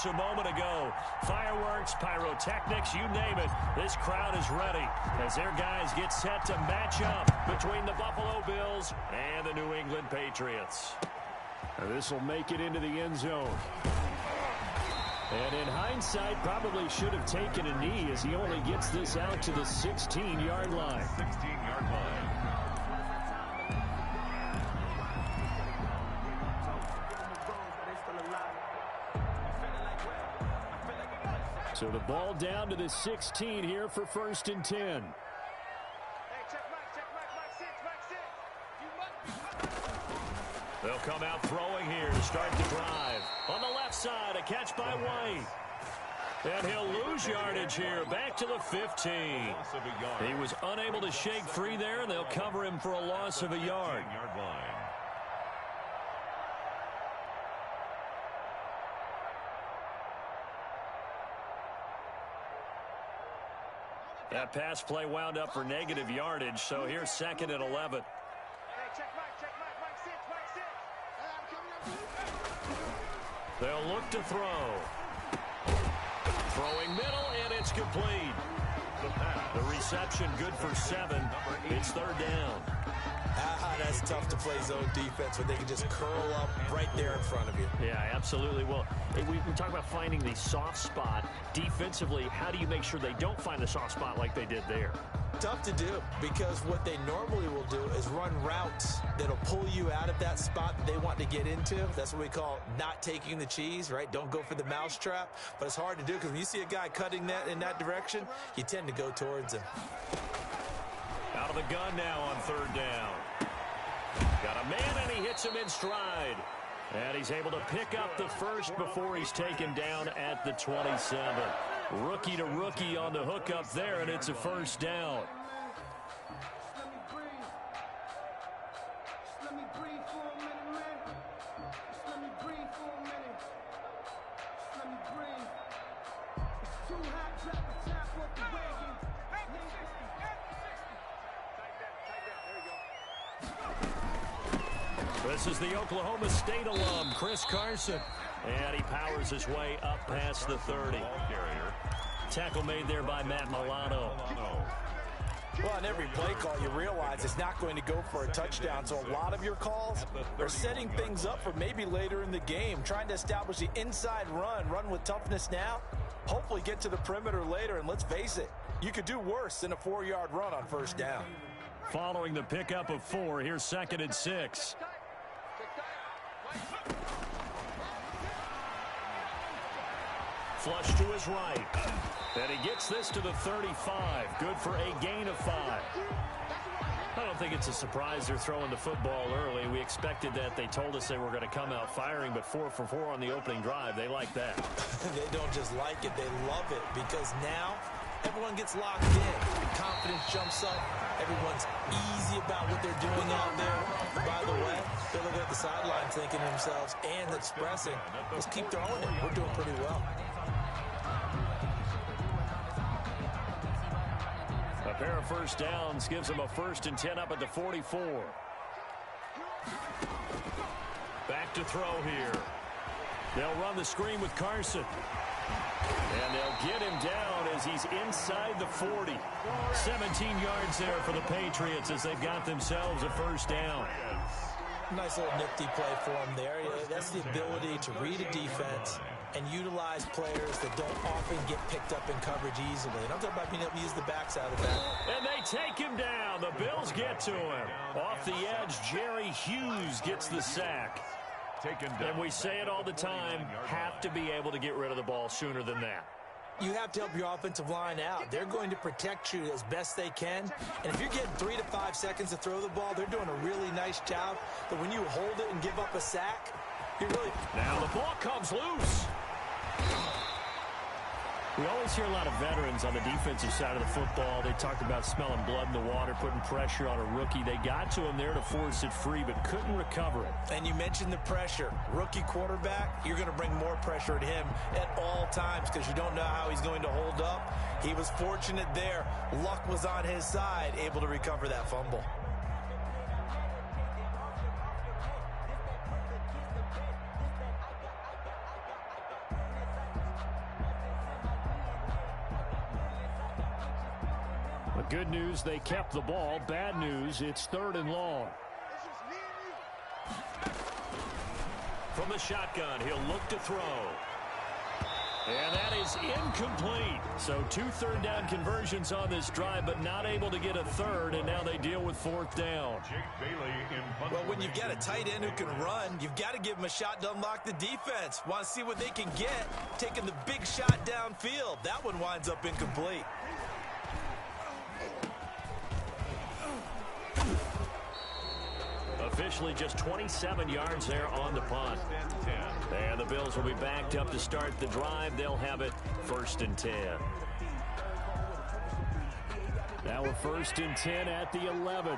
just a moment ago. Fireworks, pyrotechnics, you name it. This crowd is ready as their guys get set to match up between the Buffalo Bills and the New England Patriots. This will make it into the end zone. And in hindsight, probably should have taken a knee as he only gets this out to the 16-yard line. 16-yard line. So the ball down to the 16 here for 1st and 10. They'll come out throwing here to start the drive. On the left side, a catch by White. And he'll lose yardage here, back to the 15. He was unable to shake free there, and they'll cover him for a loss of a yard. That pass play wound up for negative yardage, so here's 2nd and 11. They'll look to throw. Throwing middle, and it's complete. The reception good for 7. It's 3rd down. That's tough to play zone defense when they can just curl up right there in front of you. Yeah, absolutely. Well, we talk about finding the soft spot. Defensively, how do you make sure they don't find the soft spot like they did there? Tough to do, because what they normally will do is run routes that'll pull you out of that spot that they want to get into. That's what we call not taking the cheese, right? Don't go for the mousetrap. But it's hard to do because when you see a guy cutting that in that direction, you tend to go towards him. Out of the gun now on 3rd down. Got a man, and he hits him in stride. And he's able to pick up the first before he's taken down at the 27. Rookie to rookie on the hookup there, and it's a 1st down. This is the Oklahoma State alum, Chris Carson. And he powers his way up past the 30. Tackle made there by Matt Milano. Well, on every play call, you realize it's not going to go for a touchdown. So a lot of your calls are setting things up for maybe later in the game, trying to establish the inside run with toughness now, hopefully get to the perimeter later. And let's face it, you could do worse than a 4-yard run on 1st down. Following the pickup of 4, here's 2nd and 6. Flush to his right. And he gets this to the 35. Good for a gain of 5. I don't think it's a surprise they're throwing the football early. We expected that. They told us they were going to come out firing, but 4 for 4 on the opening drive. They like that. They don't just like it. They love it, because now everyone gets locked in. Confidence jumps up. Everyone's easy about what they're doing out there. By the way, they're looking at the sideline thinking to themselves and expressing, let's keep throwing it. We're doing pretty well. A pair of 1st downs gives them a 1st and 10 up at the 44. Back to throw here. They'll run the screen with Carson. And they'll get him down as he's inside the 40. 17 yards there for the Patriots as they've got themselves a 1st down. Nice little nifty play for him there. That's the ability to read a defense and utilize players that don't often get picked up in coverage easily. And I'm talking about being able to use the backside of that. And they take him down. The Bills get to him. Off the edge, Jerry Hughes gets the sack. And we say it all the time, have to be able to get rid of the ball sooner than that. You have to help your offensive line out. They're going to protect you as best they can. And if you're getting 3 to 5 seconds to throw the ball, they're doing a really nice job. But when you hold it and give up a sack, you're really... Now the ball comes loose. We always hear a lot of veterans on the defensive side of the football. They talked about smelling blood in the water, putting pressure on a rookie. They got to him there to force it free, but couldn't recover it. And you mentioned the pressure. Rookie quarterback, you're going to bring more pressure at him at all times because you don't know how he's going to hold up. He was fortunate there. Luck was on his side, able to recover that fumble. Good news, they kept the ball. Bad news, it's 3rd and long. From the shotgun, he'll look to throw. And that is incomplete. So 2 third-down conversions on this drive, but not able to get a third, and now they deal with 4th down. Well, when you've got a tight end who can run, you've got to give him a shot to unlock the defense. Want to see what they can get, taking the big shot downfield. That one winds up incomplete. Officially just 27 yards there on the punt. And the Bills will be backed up to start the drive. They'll have it 1st and 10. Now we're 1st and 10 at the 11.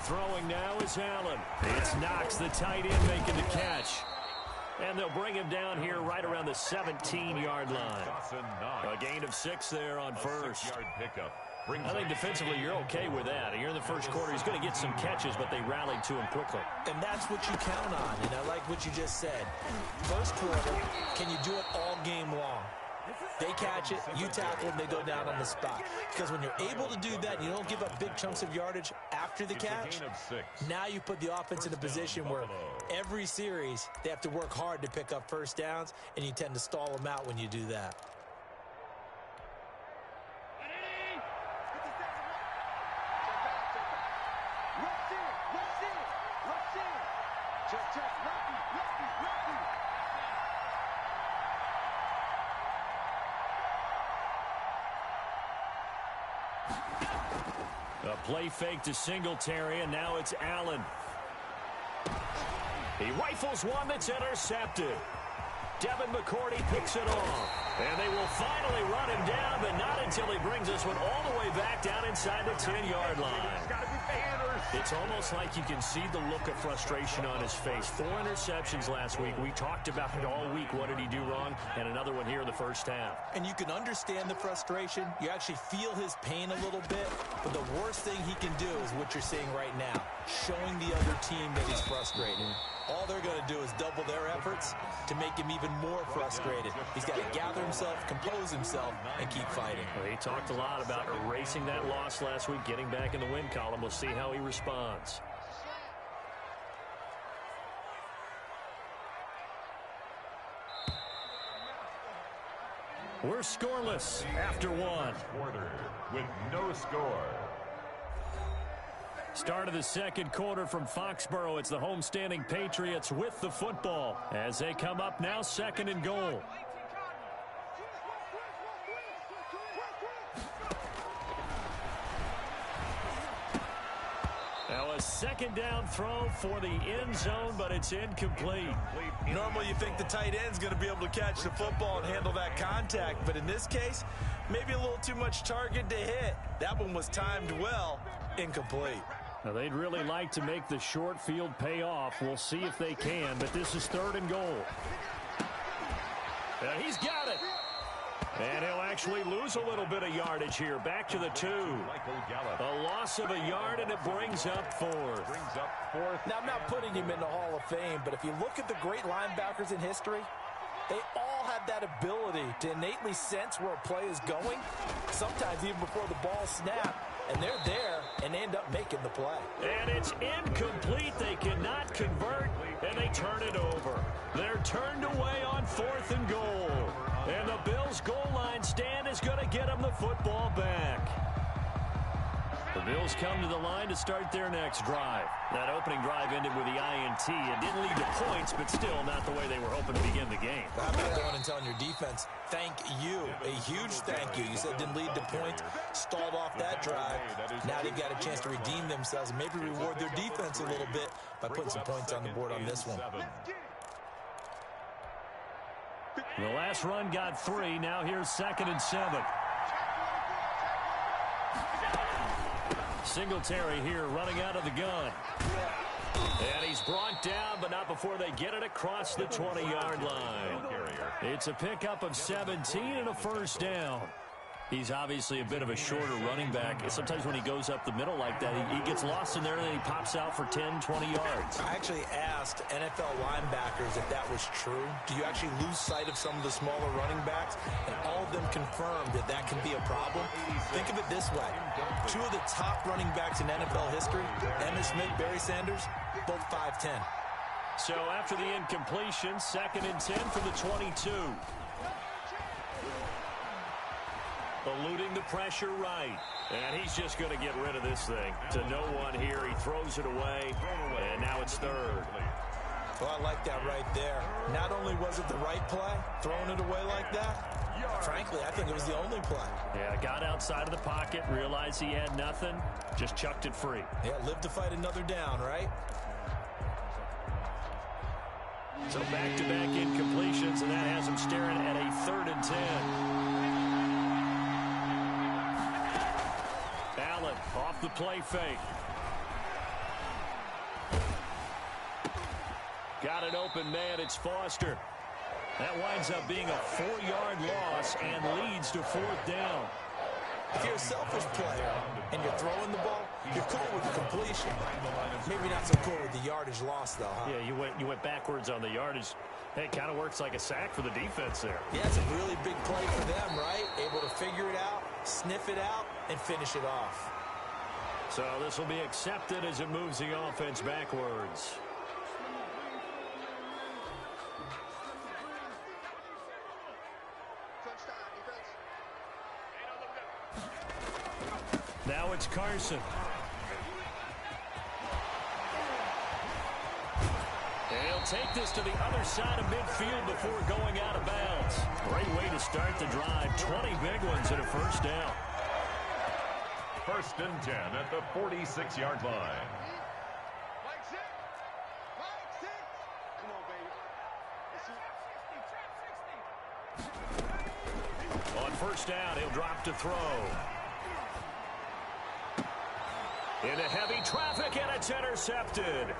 Throwing now is Allen. It's Knox, the tight end, making the catch. And they'll bring him down here right around the 17-yard line. A gain of 6 there on first. I think defensively you're okay with that. You're in the first quarter. He's going to get some catches, but they rallied to him quickly. And that's what you count on, and I like what you just said. First quarter, can you do it all game long? They catch it, you tackle, and they go down on the spot. Because when you're able to do that, you don't give up big chunks of yardage after the catch. Now you put the offense in a position where every series they have to work hard to pick up first downs, and you tend to stall them out when you do that. A play fake to Singletary, and now it's Allen. He rifles one that's intercepted. Devin McCourty picks it off. And they will finally run him down, but not until he brings this one all the way back down inside the 10-yard line. It's almost like you can see the look of frustration on his face. 4 interceptions last week. We talked about it all week. What did he do wrong? And another one here in the first half. And you can understand the frustration. You actually feel his pain a little bit. But the worst thing he can do is what you're seeing right now, showing the other team that he's frustrated. All they're going to do is double their efforts to make him even more frustrated. He's got to gather himself, compose himself, and keep fighting. Well, he talked a lot about erasing that loss last week, getting back in the win column. We'll see how he responds. We're scoreless after 1. Quarter with no score. Start of the second quarter from Foxborough. It's the homestanding Patriots with the football as they come up now 2nd and goal. Now a 2nd down throw for the end zone, but it's incomplete. Normally you think the tight end's going to be able to catch the football and handle that contact, but in this case, maybe a little too much target to hit. That one was timed well, incomplete. Now, they'd really like to make the short field pay off. We'll see if they can, but this is 3rd and goal. And he's got it. And he'll actually lose a little bit of yardage here. Back to the 2. A loss of a yard, and it brings up 4th. Now, I'm not putting him in the Hall of Fame, but if you look at the great linebackers in history, they all have that ability to innately sense where a play is going, sometimes even before the ball snaps. And they're there and end up making the play. And it's incomplete. They cannot convert, and they turn it over. They're turned away on 4th and goal. And the Bills' goal line stand is going to get them the football back. The Bills come to the line to start their next drive. That opening drive ended with the INT. It didn't lead to points, but still not the way they were hoping to begin the game. How about going and telling your defense, thank you, a huge thank you. You said it didn't lead to points, stalled off that drive. Now they've got a chance to redeem themselves and maybe reward their defense a little bit by putting some points on the board on this one. The last run got 3. Now here's 2nd and 7. Singletary here running out of the gun. And he's brought down, but not before they get it across the 20-yard line. It's a pickup of 17 and a 1st down. He's obviously a bit of a shorter running back. Sometimes when he goes up the middle like that, he gets lost in there and then he pops out for 10, 20 yards. I actually asked NFL linebackers if that was true. Do you actually lose sight of some of the smaller running backs? And all of them confirmed that that can be a problem. Think of it this way. Two of the top running backs in NFL history, Emmitt Smith, Barry Sanders, both 5'10". So after the incompletion, 2nd and 10 from the 22. Eluding the pressure right. And he's just going to get rid of this thing. To no one here. He throws it away. And now it's 3rd. Well, I like that right there. Not only was it the right play, throwing it away like that, frankly, I think it was the only play. Yeah, got outside of the pocket, realized he had nothing, just chucked it free. Yeah, live to fight another down, right? So back-to-back incompletions, and that has him staring at a 3rd and 10. Allen off the play fake. Got an open man. It's Foster. That winds up being a 4-yard loss and leads to 4th down. If you're a selfish player and you're throwing the ball, you're cool with the completion. Maybe not so cool with the yardage loss, though, huh? Yeah, you went backwards on the yardage. Hey, it kind of works like a sack for the defense there. Yeah, it's a really big play for them, right? Able to figure it out, sniff it out, and finish it off. So this will be accepted as it moves the offense backwards. Now it's Carson. And he'll take this to the other side of midfield before going out of bounds. Great way to start the drive. 20 big ones and a 1st down. 1st and 10 at the 46-yard line. On 1st down, he'll drop to throw. Into heavy traffic, and it's intercepted.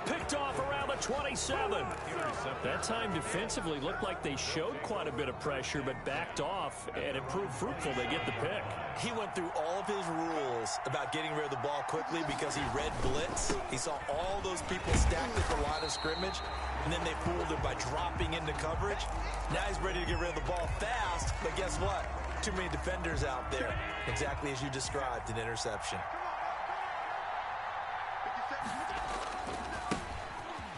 Picked off around the 27. That time defensively looked like they showed quite a bit of pressure, but backed off, and it proved fruitful. They get the pick. He went through all of his rules about getting rid of the ball quickly because he read blitz. He saw all those people stacked at the line of scrimmage, and then they fooled him by dropping into coverage. Now he's ready to get rid of the ball fast, but guess what? Too many defenders out there. Exactly as you described, an interception.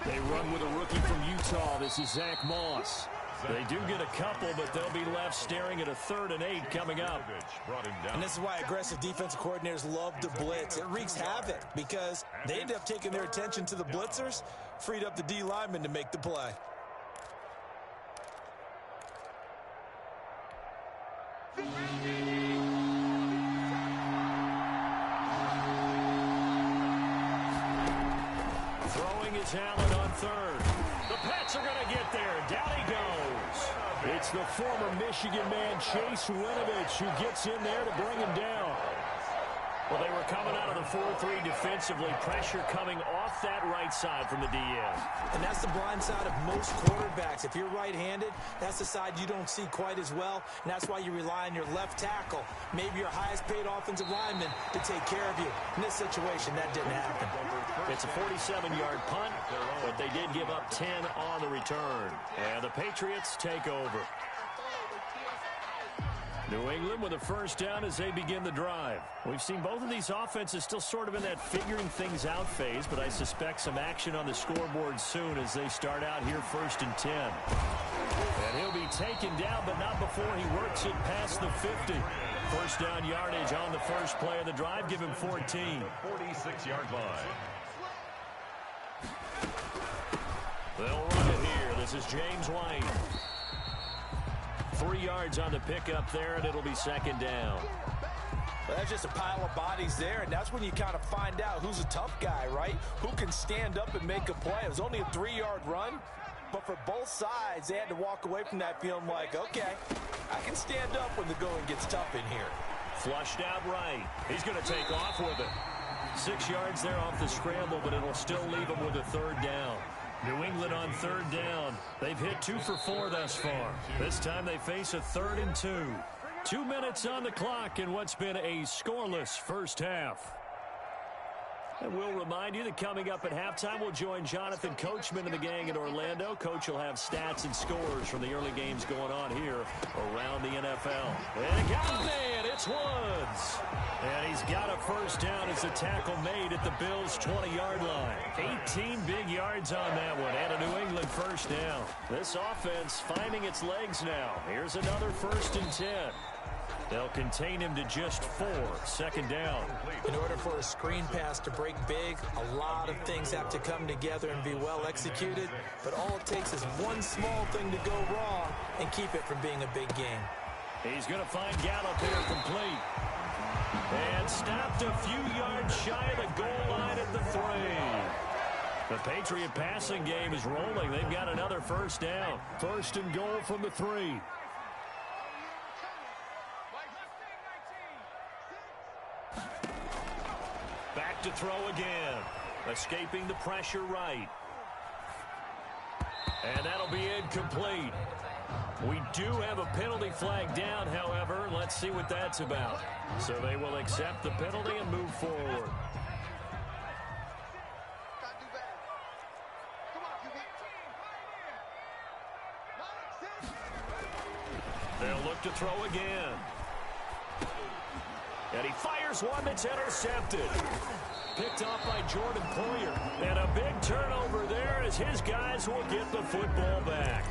They run with a rookie from Utah. This is Zach Moss. They do get a couple, but they'll be left staring at a 3rd and 8 coming up. And this is why aggressive defensive coordinators love to blitz. It wreaks havoc because they end up taking their attention to the blitzers, freed up the D lineman to make the play. Throwing is Allen on 3rd. The Pats are going to get there. Down he goes. It's the former Michigan man, Chase Winovich, who gets in there to bring him down. Well, they were coming out of the 4-3 defensively. Pressure coming off that right side from the DN. And that's the blind side of most quarterbacks. If you're right-handed, that's the side you don't see quite as well. And that's why you rely on your left tackle, maybe your highest-paid offensive lineman, to take care of you. In this situation, that didn't happen. It's a 47-yard punt, but they did give up 10 on the return. And the Patriots take over. New England with a 1st down as they begin the drive. We've seen both of these offenses still sort of in that figuring things out phase, but I suspect some action on the scoreboard soon as they start out here 1st and 10. And he'll be taken down, but not before he works it past the 50. 1st down yardage on the first play of the drive. Give him 14. 46-yard line. They'll run it here. This is James White. 3 yards on the pickup there, and it'll be 2nd down. Well, that's just a pile of bodies there, and that's when you kind of find out who's a tough guy, right? Who can stand up and make a play. It was only a 3-yard run, but for both sides, they had to walk away from that feeling like, okay, I can stand up when the going gets tough in here. Flushed out right. He's going to take off with it. 6 yards there off the scramble, but it'll still leave him with a 3rd down. New England on 3rd down. They've hit 2 for 4 thus far. This time they face a 3rd and 2. 2 minutes on the clock in what's been a scoreless first half. And we'll remind you that coming up at halftime, we'll join Jonathan Coachman and the gang in Orlando. Coach will have stats and scores from the early games going on here around the NFL. And it got a man. It's Woods. And he's got a first down as the tackle made at the Bills' 20-yard line. 18 big yards on that one and a New England first down. This offense finding its legs now. Here's another 1st and 10. They'll contain him to just 4, second down. In order for a screen pass to break big, a lot of things have to come together and be well executed, but all it takes is one small thing to go wrong and keep it from being a big game. He's going to find Gallup here complete. And stopped a few yards shy of the goal line at the 3. The Patriot passing game is rolling. They've got another first down. 1st and goal from the 3. Back to throw again. Escaping the pressure right. And that'll be incomplete. We do have a penalty flag down, however. Let's see what that's about. So they will accept the penalty and move forward. They'll look to throw again. And he fires one that's intercepted. Picked off by Jordan Poyer. And a big turnover there as his guys will get the football back.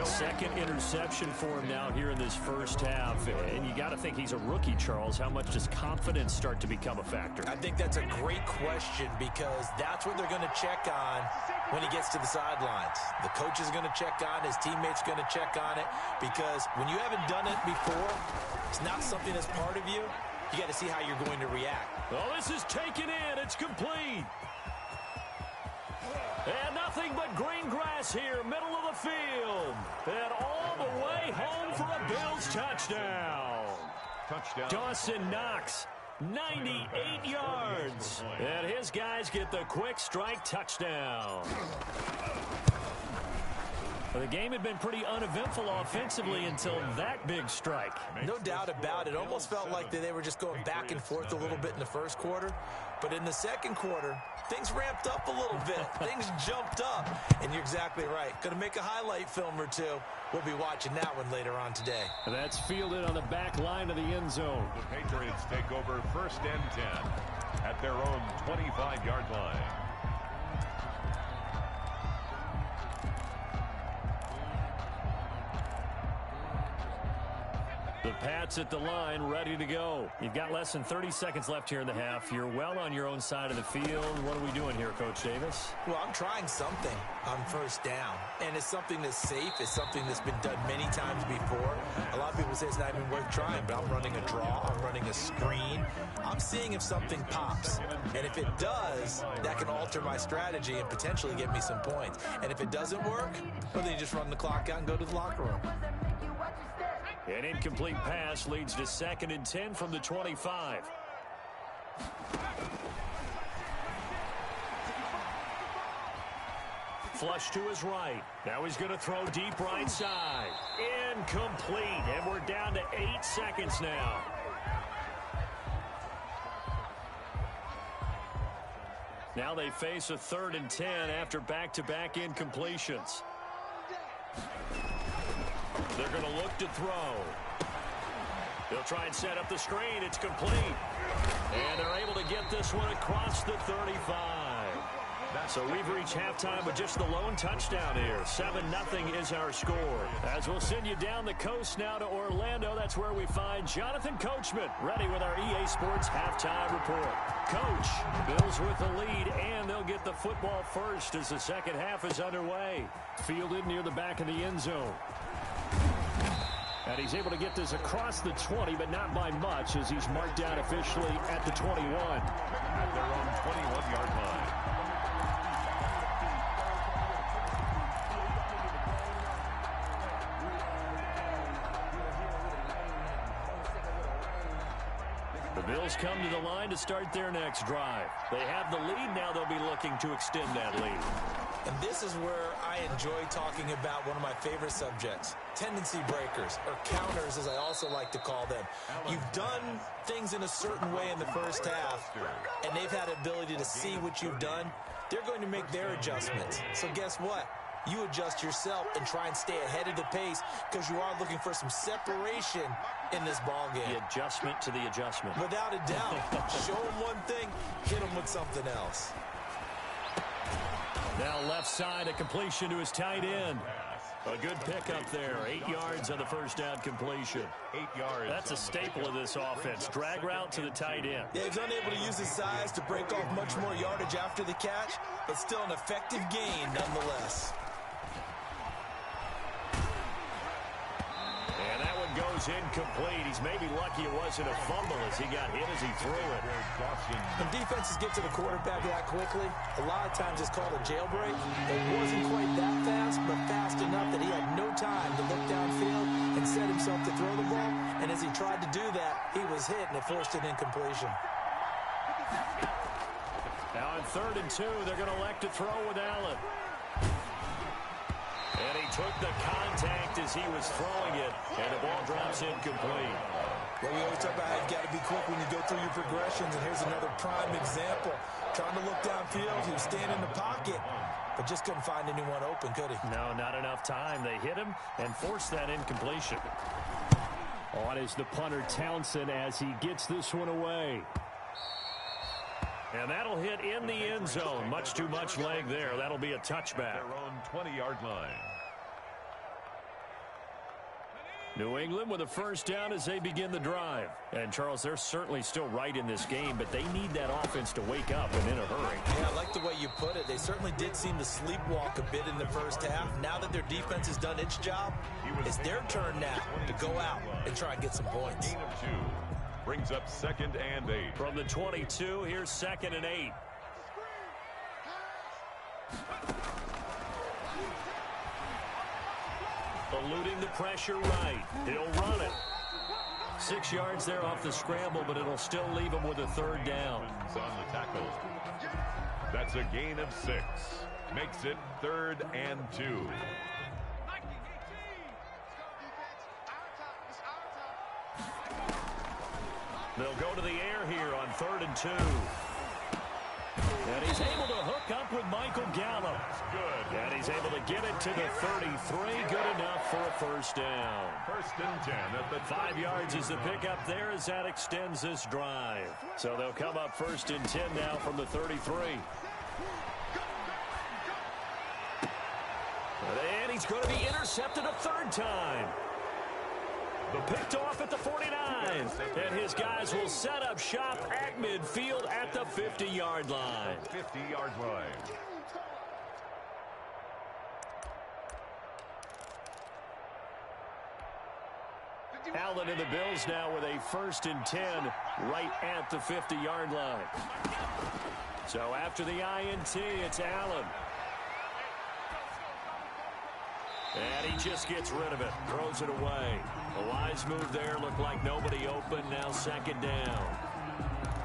Second interception for him now here in this first half. And you got to think he's a rookie, Charles. How much does confidence start to become a factor? I think that's a great question because that's what they're going to check on when he gets to the sidelines. The coach is going to check on, his teammates going to check on it, because when you haven't done it before, it's not something that's part of you. You got to see how you're going to react. Oh, this is taken in. It's complete. And nothing but green grass here, middle of the field. And all the way home for a Bills touchdown. Dawson Knox, 98 yards. And his guys get the quick strike touchdown. Well, the game had been pretty uneventful offensively until that big strike. No doubt about it. It almost felt like they were just going back and forth a little bit in the first quarter. But in the second quarter, things ramped up a little bit. Things jumped up. And you're exactly right. Going to make a highlight film or two. We'll be watching that one later on today. That's fielded on the back line of the end zone. The Patriots take over 1st and 10 at their own 25-yard line. The Pats at the line, ready to go. You've got less than 30 seconds left here in the half. You're well on your own side of the field. What are we doing here, Coach Davis? Well, I'm trying something on 1st down. And it's something that's safe. It's something that's been done many times before. A lot of people say it's not even worth trying, but I'm running a draw. I'm running a screen. I'm seeing if something pops. And if it does, that can alter my strategy and potentially get me some points. And if it doesn't work, well, then you just run the clock out and go to the locker room. An incomplete pass leads to 2nd and 10 from the 25. Flush to his right. Now he's going to throw deep right side. Incomplete. And we're down to 8 seconds now. Now they face a 3rd and 10 after back-to-back incompletions. They're going to look to throw. They'll try and set up the screen. It's complete. And they're able to get this one across the 35. So we've reached halftime with just the lone touchdown here. 7-0 is our score. As we'll send you down the coast now to Orlando, that's where we find Jonathan Coachman, ready with our EA Sports halftime report. Coach, Bills with the lead, and they'll get the football first as the second half is underway. Fielded near the back of the end zone. And he's able to get this across the 20, but not by much, as he's marked down officially at the 21. At their own 21-yard line. The Bills come to the line to start their next drive. They have the lead. Now they'll be looking to extend that lead. And this is where I enjoy talking about one of my favorite subjects, tendency breakers, or counters as I also like to call them. You've done things in a certain way in the first half, and they've had the ability to see what you've done. They're going to make their adjustments. So guess what? You adjust yourself and try and stay ahead of the pace because you are looking for some separation in this ball game. The adjustment to the adjustment. Without a doubt. Show them one thing, hit them with something else. Now left side, a completion to his tight end. A good pickup there. 8 yards on the first down completion. 8 yards. That's a staple of this offense. Drag route to the tight end. Yeah, he's unable to use his size to break off much more yardage after the catch, but still an effective gain nonetheless. And that one goes incomplete. He's maybe lucky it wasn't a fumble as he got hit as he threw it. When defenses get to the quarterback that quickly, a lot of times it's called a jailbreak. It wasn't quite that fast, but fast enough that he had no time to look downfield and set himself to throw the ball. And as he tried to do that, he was hit, and it forced an incompletion. Now on 3rd and 2, they're going to elect to throw with Allen. And he took the contact as he was throwing it, and the ball drops incomplete. Well, we always talk about how you've got to be quick when you go through your progressions, and here's another prime example. Trying to look downfield, he was standing in the pocket, but just couldn't find anyone open, could he? No, not enough time. They hit him and forced that incompletion. On is the punter Townsend as he gets this one away. And that'll hit in the end zone. Much too much leg there. That'll be a touchback. Their own 20-yard line. New England with a first down as they begin the drive. And, Charles, they're certainly still right in this game, but they need that offense to wake up and in a hurry. Yeah, I like the way you put it. They certainly did seem to sleepwalk a bit in the first half. Now that their defense has done its job, it's their turn now to go out and try and get some points. Gain of 2. Brings up 2nd and 8. From the 22, here's 2nd and 8. Eluding the pressure right. He'll run it. 6 yards there off the scramble, but it'll still leave him with a 3rd down. On the tackle. That's a gain of 6. Makes it 3rd and 2. They'll go to the air here on 3rd and 2. And he's able to hook up with Michael Gallup. Good. And he's able to get it to the 33. Good enough for a first down. 1st and 10 at the 5 yards is the pickup there as that extends this drive. So they'll come up 1st and 10 now from the 33. And he's going to be intercepted a 3rd time. Picked off at the 49. And his guys will set up shop at midfield at the 50-yard line. 50-yard line. Allen and the Bills now with a 1st and 10 right at the 50-yard line. So after the INT, it's Allen. And he just gets rid of it, throws it away. A wise move there, looked like nobody open, now 2nd down.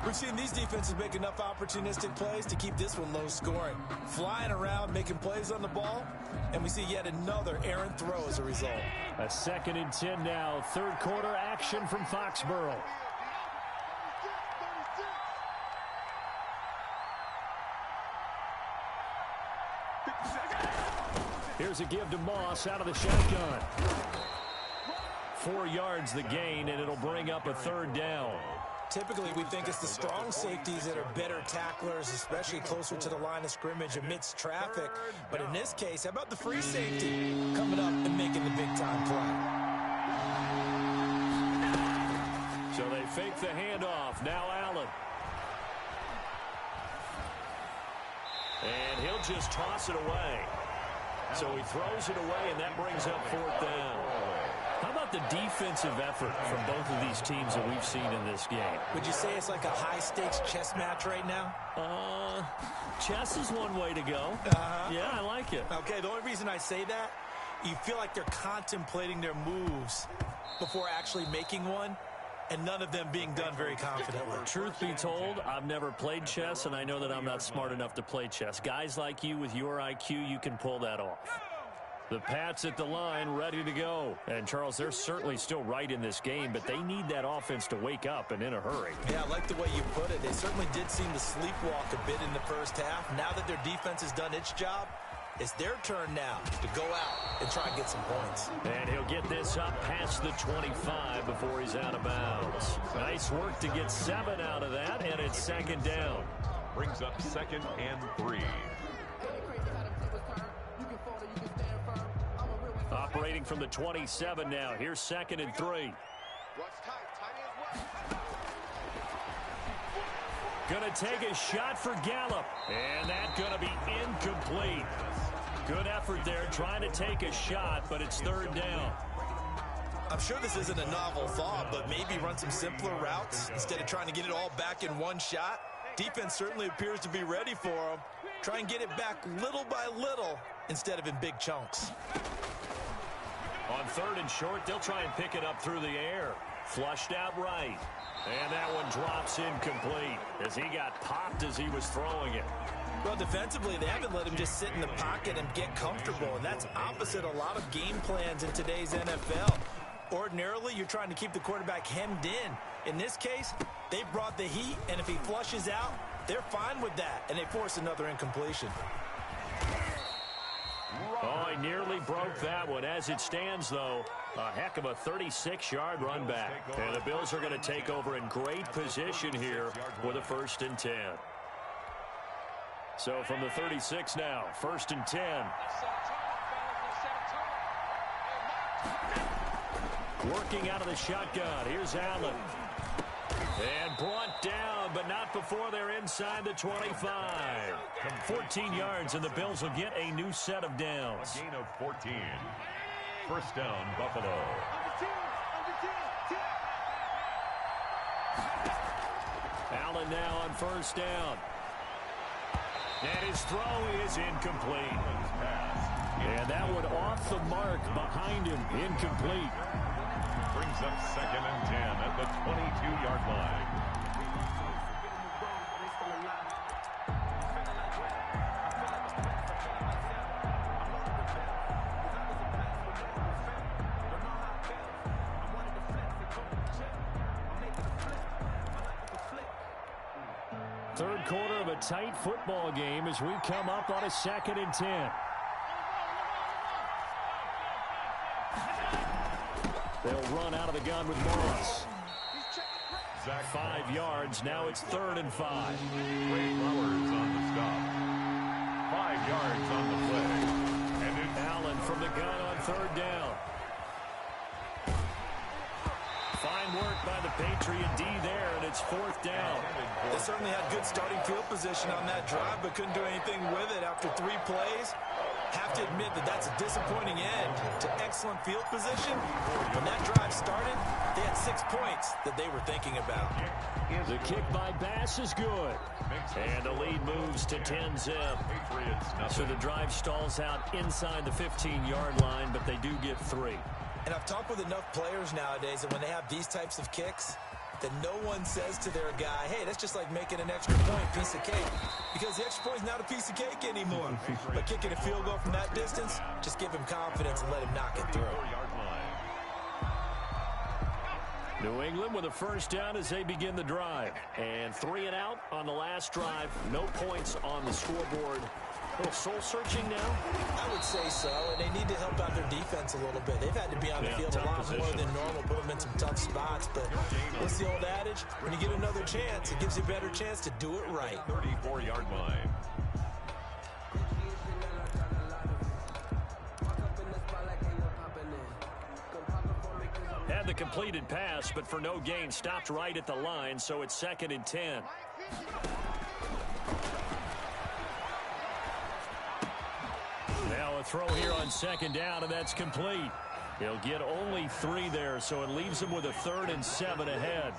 We've seen these defenses make enough opportunistic plays to keep this one low scoring. Flying around, making plays on the ball, and we see yet another errant throw as a result. A 2nd and 10 now, 3rd quarter action from Foxborough. Here's a give to Moss out of the shotgun. 4 yards the gain, and it'll bring up a 3rd down. Typically, we think it's the strong safeties that are better tacklers, especially closer to the line of scrimmage amidst traffic. But in this case, how about the free safety coming up and making the big-time play? So they fake the handoff. Now Allen. And he'll just toss it away. So he throws it away, and that brings up 4th down. How about the defensive effort from both of these teams that we've seen in this game? Would you say it's like a high-stakes chess match right now? Chess is one way to go. Yeah, I like it. Okay, the only reason I say that, you feel like they're contemplating their moves before actually making one. and none of them being done very confidently. Truth be told, I've never played chess, and I know that I'm not smart enough to play chess. Guys like you with your IQ, you can pull that off. The Pats at the line, ready to go. And, Charles, they're certainly still right in this game, but they need that offense to wake up and in a hurry. Yeah, I like the way you put it. They certainly did seem to sleepwalk a bit in the first half. Now that their defense has done its job, it's their turn now to go out and try and get some points. And he'll get this up past the 25 before he's out of bounds. Nice work to get 7 out of that, and it's second down. Brings up 2nd and 3. Operating from the 27 now. Here's 2nd and 3. Going to take a shot for Gallup. And that's going to be incomplete. Good effort there trying to take a shot, but it's 3rd down. I'm sure this isn't a novel thought, but maybe run some simpler routes instead of trying to get it all back in one shot. Defense certainly appears to be ready for them. Try and get it back little by little instead of in big chunks. On 3rd and short, they'll try and pick it up through the air. Flushed out right. And that one drops incomplete as he got popped as he was throwing it. Well, defensively, they haven't let him just sit in the pocket and get comfortable, and that's opposite a lot of game plans in today's NFL. Ordinarily, you're trying to keep the quarterback hemmed in. In this case, they brought the heat, and if he flushes out, they're fine with that, and they force another incompletion. Oh, he nearly broke that one. As it stands, though, a heck of a 36-yard run back. And the Bills are going to take over in great position here with a 1st and 10. So from the 36 now, 1st and 10. Working out of the shotgun. Here's Allen. And brought down, but not before they're inside the 25. 14 yards, and the Bills will get a new set of downs. A gain of 14. 1st down, Buffalo. Allen now on 1st down. And his throw is incomplete. And that one off the mark behind him. Incomplete. Brings up 2nd and 10 at the 22-yard line. Third quarter of a tight football game as we come up on a 2nd and 10. They'll run out of the gun with Morris. 5 yards. Now it's 3rd and 5. Trey Flowers on the stop. 5 yards on the play. And it's Allen from the gun on 3rd down. Fine work by the Patriot D there, and it's 4th down. They certainly had good starting field position on that drive, but couldn't do anything with it after 3 plays. Have to admit that that's a disappointing end to excellent field position. When that drive started, they had 6 points that they were thinking about. The kick by Bass is good. And the lead moves to 10-zip. So the drive stalls out inside the 15-yard line, but they do get 3. And I've talked with enough players nowadays that when they have these types of kicks, that no one says to their guy, hey, that's just like making an extra point, piece of cake. Because the extra point is not a piece of cake anymore. But kicking a field goal from that distance, just give him confidence and let him knock it through. New England with a 1st down as they begin the drive. And 3 and out on the last drive. No points on the scoreboard. A little soul-searching now? I would say so, and they need to help out their defense a little bit. They've had to be on the field a lot more than normal, put them in some tough spots. But what's the old adage? When you get another chance, it gives you a better chance to do it right. 34-yard line. Had the completed pass, but for no gain, stopped right at the line, so it's 2nd and 10. Now a throw here on 2nd down, and that's complete. He'll get only 3 there, so it leaves him with a 3rd and 7 ahead.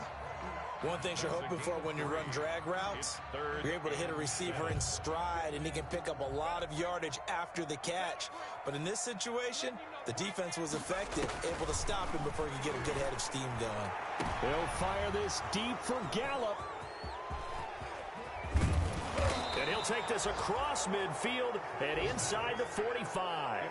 One thing you're hoping for when you run drag routes, you're able to hit a receiver in stride, and he can pick up a lot of yardage after the catch. But in this situation, the defense was effective, able to stop him before he could get a good head of steam going. They'll fire this deep for Gallup. And he'll take this across midfield and inside the 45.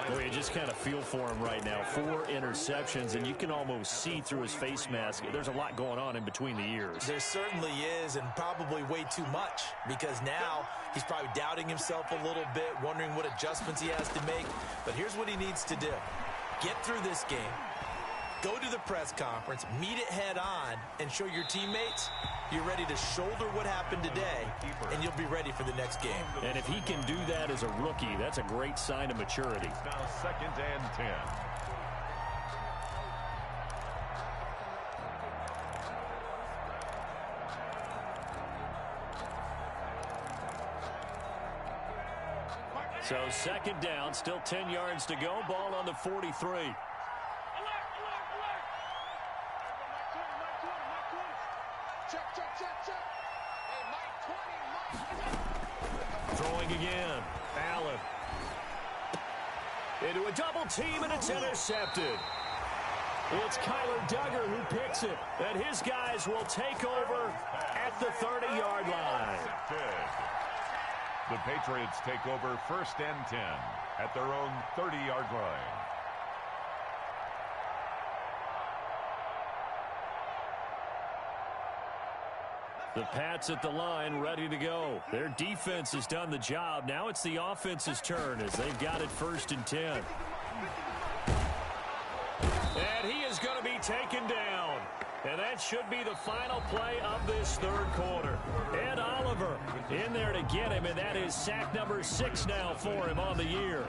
Boy, you just kind of feel for him right now. 4 interceptions, and you can almost see through his face mask. There's a lot going on in between the ears. There certainly is, and probably way too much, because now he's probably doubting himself a little bit, wondering what adjustments he has to make. But here's what he needs to do. Get through this game. Go to the press conference, meet it head on, and show your teammates you're ready to shoulder what happened today, and you'll be ready for the next game. And if he can do that as a rookie, that's a great sign of maturity. It's now 2nd and 10. So 2nd down, still 10 yards to go. Ball on the 43. Throwing again. Allen. Into a double team, and it's intercepted. It's Kyler Duggar who picks it. And his guys will take over at the 30-yard line. The Patriots take over 1st and 10 at their own 30-yard line. The Pats at the line, ready to go. Their defense has done the job. Now it's the offense's turn as they've got it 1st and 10. And he is going to be taken down. And that should be the final play of this 3rd quarter. Ed Oliver in there to get him, and that is sack number 6 now for him on the year.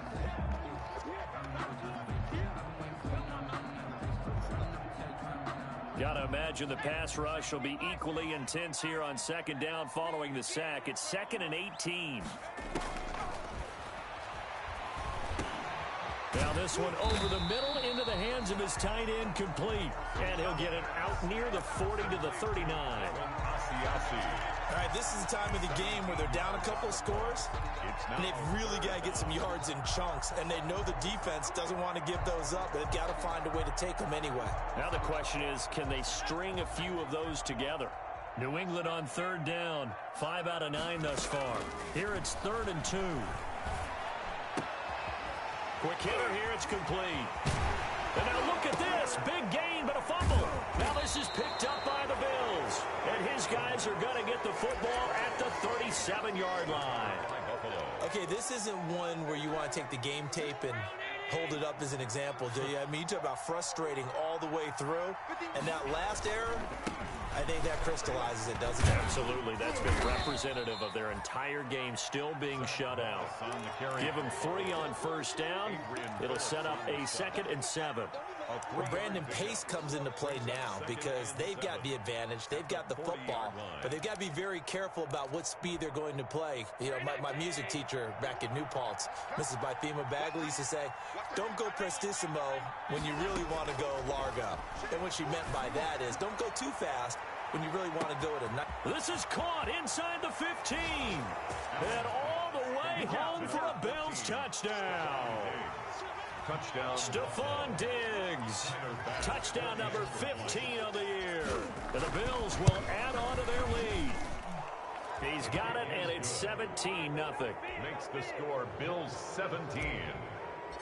Got to imagine the pass rush will be equally intense here on 2nd down following the sack. It's 2nd and 18. Now this one over the middle into the hands of his tight end, complete. And he'll get it out near the 40 to the 39. All right, this is the time of the game where they're down a couple of scores, and they've really got to get some yards in chunks, and they know the defense doesn't want to give those up, but they've got to find a way to take them anyway. Now the question is, can they string a few of those together? New England on 3rd down, 5 out of 9 thus far. Here it's 3rd and 2. Quick hitter here, it's complete. And now look at this, big gain, but a fumble. Now this is picked up by the Bills. And his guys are going to get the football at the 37-yard line. Okay, this isn't one where you want to take the game tape and hold it up as an example, do you? I mean, you talk about frustrating all the way through. And that last error, I think that crystallizes it, doesn't it? Absolutely. That's been representative of their entire game still being shut out. Give them 3 on 1st down. It'll set up a 2nd and 7. Well, Brandon, pace comes into play now because they've got the advantage. They've got the football, but they've got to be very careful about what speed they're going to play. You know, my music teacher back in New Paltz, Mrs. Bythema Bagley, used to say, don't go prestissimo when you really want to go largo. And what she meant by that is don't go too fast when you really want to go at a night. This is caught inside the 15. And all the way home for a Bills touchdown. Touchdown. Stephon Diggs. Touchdown number 15 of the year. And the Bills will add on to their lead. He's got it, and it's 17-0. Makes the score Bills 17.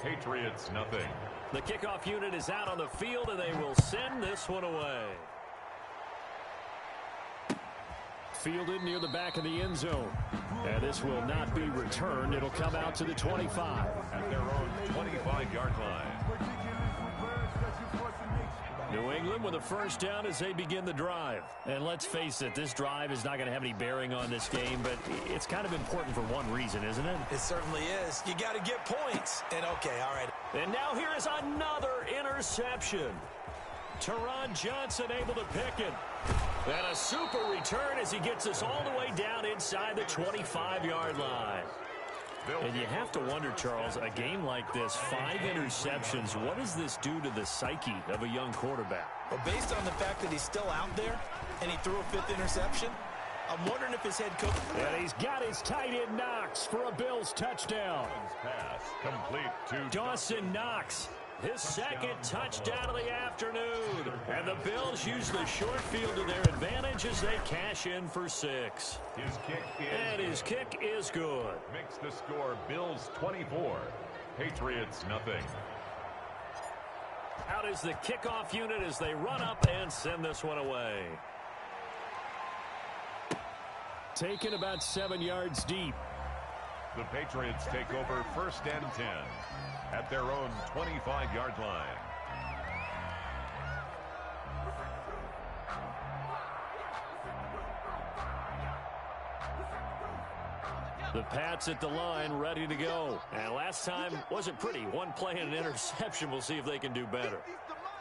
Patriots nothing. The kickoff unit is out on the field, and they will send this one away. Fielded near the back of the end zone. And this will not be returned. It'll come out to the 25. At their own 25-yard line. New England with a 1st down as they begin the drive. And let's face it, this drive is not going to have any bearing on this game, but it's kind of important for one reason, isn't it? It certainly is. You got to get points. And okay, all right. And now here is another interception. Teron Johnson able to pick it. And a super return as he gets us all the way down inside the 25-yard line. And you have to wonder, Charles, a game like this, 5 interceptions, what does this do to the psyche of a young quarterback? Well, based on the fact that he's still out there and he threw a 5th interception, I'm wondering if his head coach... And he's got his tight end Knox for a Bills touchdown. Pass complete to Dawson Knox. His second touchdown of the afternoon. And the Bills use the short field to their advantage as they cash in for 6. His kick is good. Makes the score Bills 24, Patriots nothing. Out is the kickoff unit as they run up and send this one away. Taken about 7 yards deep. The Patriots take over 1st and 10 at their own 25-yard line. The Pats at the line, ready to go. And last time wasn't pretty. One play and an interception. We'll see if they can do better.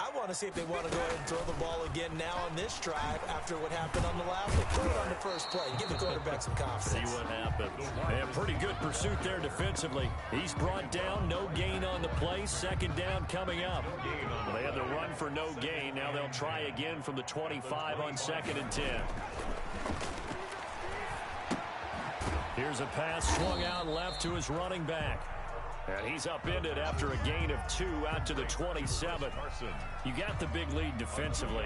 I want to see if they want to go ahead and throw the ball again now on this drive after what happened on the last one. Throw it on the first play. Give the quarterback some confidence. See what happens. And pretty good pursuit there defensively. He's brought down. No gain on the play. 2nd down coming up. Well, they had the run for no gain. Now they'll try again from the 25 on 2nd and 10. Here's a pass swung out left to his running back. And he's upended after a gain of 2 out to the 27. You got the big lead defensively.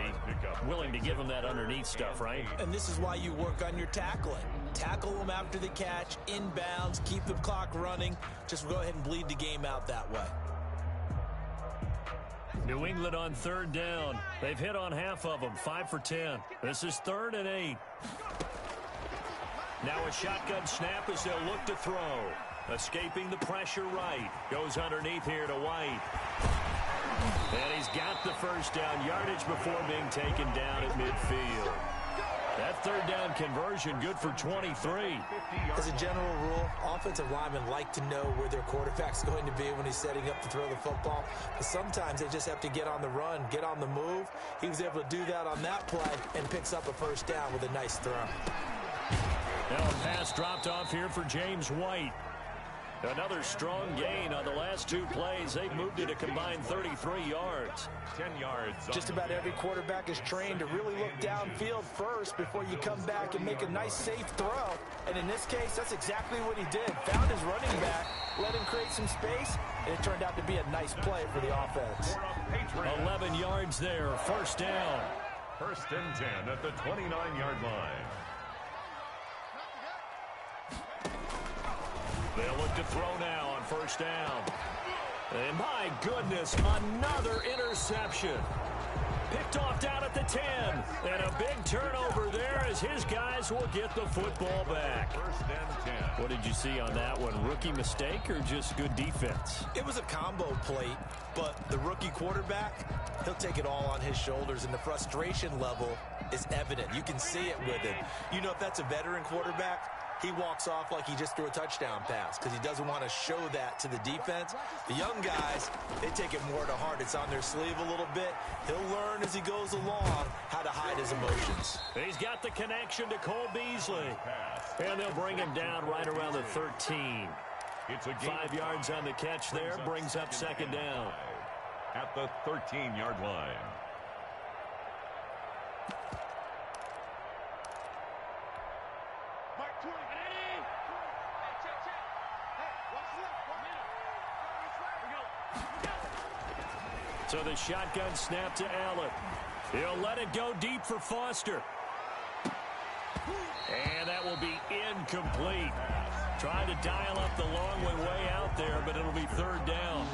Willing to give him that underneath stuff, right? And this is why you work on your tackling. Tackle them after the catch, inbounds, keep the clock running. Just go ahead and bleed the game out that way. New England on 3rd down. They've hit on half of them, 5 for 10. This is 3rd and 8. Now a shotgun snap as they'll look to throw. Escaping the pressure right. Goes underneath here to White. And he's got the 1st down yardage before being taken down at midfield. That 3rd down conversion good for 23. As a general rule, offensive linemen like to know where their quarterback's going to be when he's setting up to throw the football. But sometimes they just have to get on the run, get on the move. He was able to do that on that play and picks up a 1st down with a nice throw. Now a pass dropped off here for James White. Another strong gain on the last 2 plays. They've moved it a combined 33 yards. 10 yards. Just about every quarterback is trained to really look downfield first before you come back and make a nice, safe throw. And in this case, that's exactly what he did. Found his running back, let him create some space, and it turned out to be a nice play for the offense. 11 yards there, 1st down. 1st and 10 at the 29-yard line. They'll look to throw now on 1st down. And my goodness, another interception. Picked off down at the 10. And a big turnover there as his guys will get the football back. 1st and 10. What did you see on that one? Rookie mistake or just good defense? It was a combo plate, but the rookie quarterback, he'll take it all on his shoulders, and the frustration level is evident. You can see it with him. You know, if that's a veteran quarterback, he walks off like he just threw a touchdown pass because he doesn't want to show that to the defense. The young guys, they take it more to heart. It's on their sleeve a little bit. He'll learn as he goes along how to hide his emotions. He's got the connection to Cole Beasley. And they'll bring him down right around the 13. It's a 5 yards on the catch there, brings up 2nd down. At the 13-yard line. So the shotgun snap to Allen. He'll let it go deep for Foster. And that will be incomplete. Trying to dial up the long way out there, but it'll be 3rd down.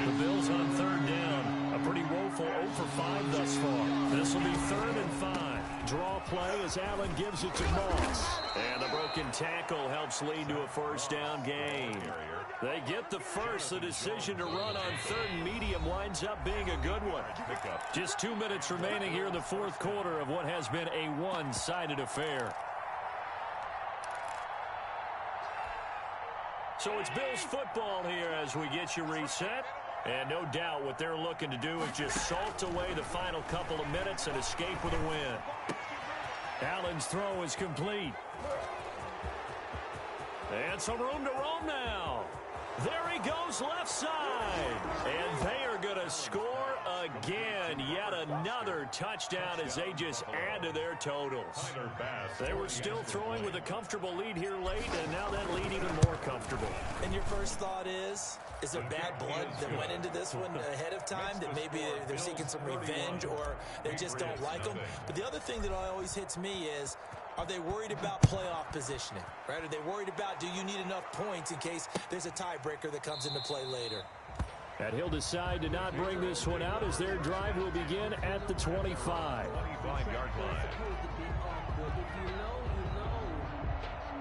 The Bills on 3rd down. A pretty woeful 0 for 5 thus far. This will be 3rd and 5. Draw play as Allen gives it to Moss. And the broken tackle helps lead to a 1st down gain. They get the first. The decision to run on 3rd and medium winds up being a good one. Just 2 minutes remaining here in the 4th quarter of what has been a one-sided affair. So it's Bills football here as we get you reset. And no doubt what they're looking to do is just salt away the final couple of minutes and escape with a win. Allen's throw is complete. And some room to roam now. There he goes left side. And they are going to score again. Yet another touchdown as they just add to their totals. They were still throwing with a comfortable lead here late, and now that lead even more comfortable. And your first thought is there bad blood that went into this one ahead of time, that maybe they're seeking some revenge or they just don't like them? But the other thing that always hits me is, are they worried about playoff positioning, right? Are they worried about, do you need enough points in case there's a tiebreaker that comes into play later? And he'll decide to not bring this one out as their drive will begin at the 25. 25-yard line.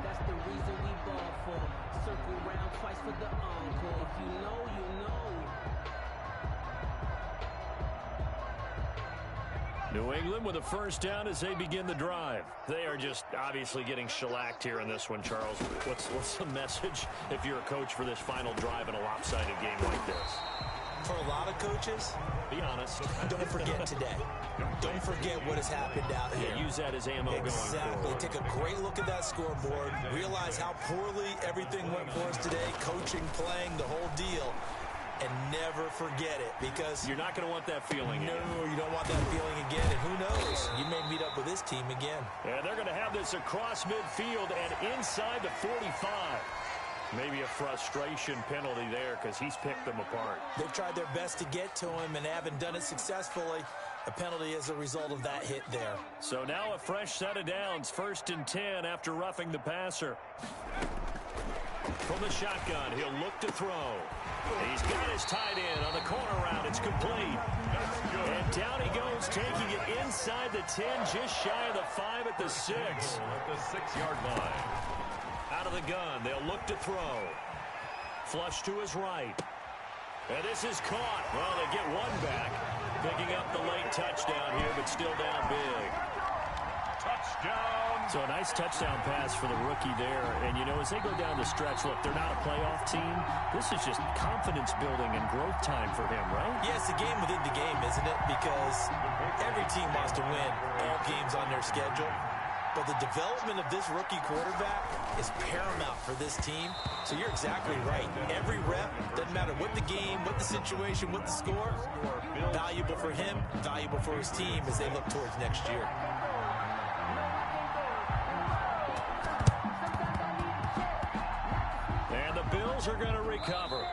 That's the reason we ball for. Circle round twice for the encore. If you know, you know. New England with a first down as they begin the drive. They are just obviously getting shellacked here in this one, Charles. What's the message if you're a coach for this final drive in a lopsided game like this? For a lot of coaches, be honest. Don't forget today. Don't forget what has happened out here. Yeah, use that as ammo going forward. Take a great look at that scoreboard. Realize how poorly everything went for us today. Coaching, playing, the whole deal. And never forget it, because you're not going to want that feeling again. No, you don't want that feeling again. And who knows? You may meet up with this team again. And they're going to have this across midfield and inside the 45. Maybe a frustration penalty there because he's picked them apart. They've tried their best to get to him and haven't done it successfully. A penalty as a result of that hit there. So now a fresh set of downs. 1st and 10 after roughing the passer. From the shotgun, he'll look to throw. He's got his tight end on the corner route. It's complete. And down he goes, taking it inside the 10, just shy of the 5 at the 6. At the 6-yard line. Out of the gun, they'll look to throw. Flush to his right. And this is caught. Well, they get one back. Picking up the late touchdown here, but still down big. Touchdown. So a nice touchdown pass for the rookie there. And, you know, as they go down the stretch, look, they're not a playoff team. This is just confidence building and growth time for him, right? Yeah, it's a game within the game, isn't it? Because every team wants to win all games on their schedule. But the development of this rookie quarterback is paramount for this team. So you're exactly right. Every rep, doesn't matter what the game, what the situation, what the score, valuable for him, valuable for his team as they look towards next year. And the Bills are going to recover.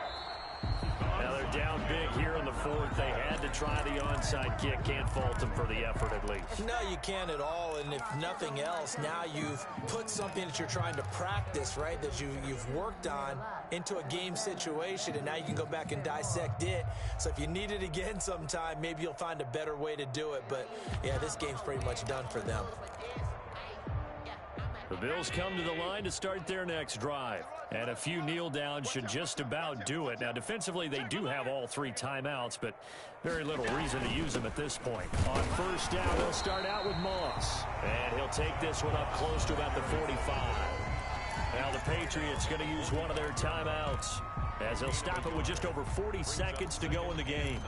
Now they're down big here in the 4th. They had to try the onside kick. Can't fault them for the effort at least. No, you can't at all. And if nothing else, now you've put something that you're trying to practice, right, that you've worked on into a game situation, and now you can go back and dissect it. So if you need it again sometime, maybe you'll find a better way to do it. But, yeah, this game's pretty much done for them. The Bills come to the line to start their next drive. And a few kneel downs should just about do it. Now, defensively, they do have all 3 timeouts, but very little reason to use them at this point. On first down, they'll start out with Moss. And he'll take this one up close to about the 45. Now the Patriots going to use one of their timeouts as they'll stop it with just over 40 seconds to go in the game.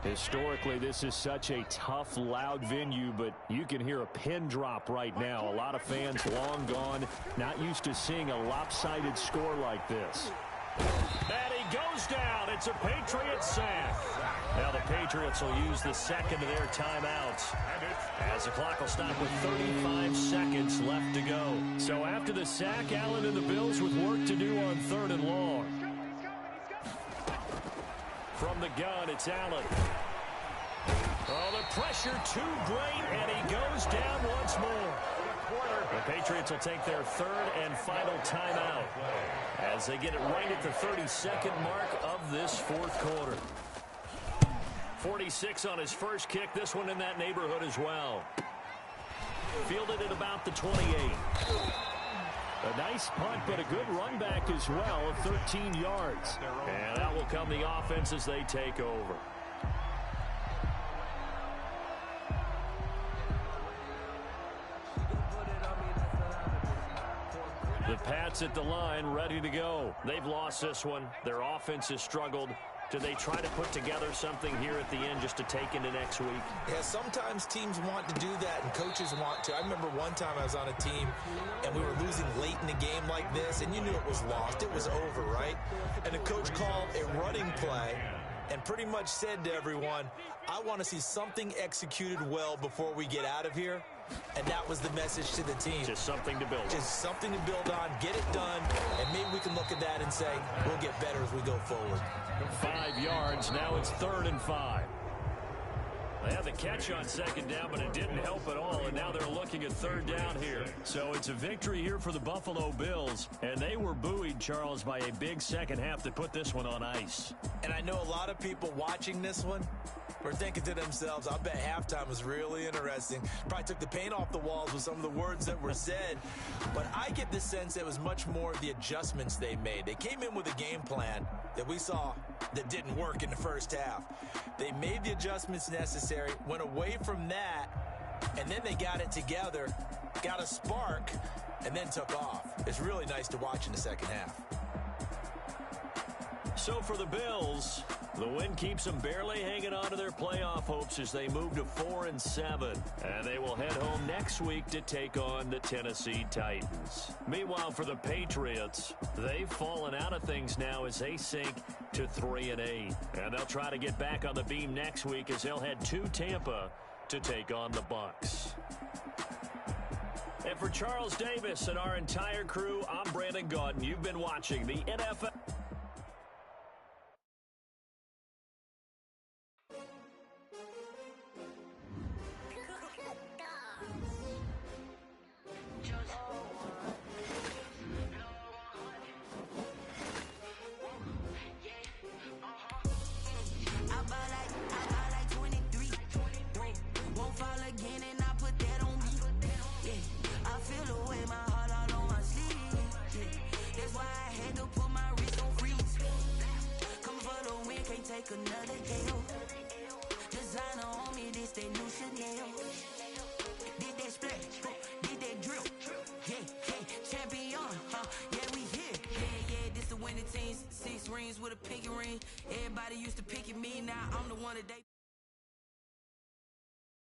Historically, this is such a tough, loud venue, but you can hear a pin drop right now. A lot of fans long gone, not used to seeing a lopsided score like this. And he goes down. It's a Patriot sack. Now the Patriots will use the second of their timeouts as the clock will stop with 35 seconds left to go. So after the sack, Allen and the Bills with work to do on 3rd and long. From the gun, it's Allen. Oh, the pressure too great, and he goes down once more. The Patriots will take their 3rd and final timeout as they get it right at the 32nd mark of this 4th quarter. 46 on his first kick, this one in that neighborhood as well. Fielded at about the 28. A nice punt, but a good run back as well of 13 yards. And that will come the offense as they take over. The Pats at the line, ready to go. They've lost this one. Their offense has struggled. Do they try to put together something here at the end just to take into next week? Yeah, sometimes teams want to do that and coaches want to. I remember one time I was on a team and we were losing late in a game like this, and you knew it was lost. It was over, right? And the coach called a running play and pretty much said to everyone, I want to see something executed well before we get out of here. And that was the message to the team. Just something to build on. Just something to build on, get it done, and maybe we can look at that and say, we'll get better as we go forward. 5 yards, now it's 3rd and 5. They had the catch on 2nd down, but it didn't help at all, and now they're looking at 3rd down here. So it's a victory here for the Buffalo Bills, and they were buoyed, Charles, by a big second half to put this one on ice. And I know a lot of people watching this one were thinking to themselves, I bet halftime was really interesting. Probably took the paint off the walls with some of the words that were said. But I get the sense it was much more of the adjustments they made. They came in with a game plan that we saw that didn't work in the first half. They made the adjustments necessary, went away from that, and then they got it together, got a spark, and then took off. It's really nice to watch in the second half. So for the Bills, the win keeps them barely hanging on to their playoff hopes as they move to 4-7. And they will head home next week to take on the Tennessee Titans. Meanwhile, for the Patriots, they've fallen out of things now as they sink to 3-8. And they'll try to get back on the beam next week as they'll head to Tampa to take on the Bucs. And for Charles Davis and our entire crew, I'm Brandon Gaudin. You've been watching the NFL. Another L. Designer on me, this they new Chanel. Did that splash, did that drill. Yeah, champion, yeah, we here. Yeah, this the winning team. 6 rings with a pinky ring. Everybody used to pick at me, now I'm the one that they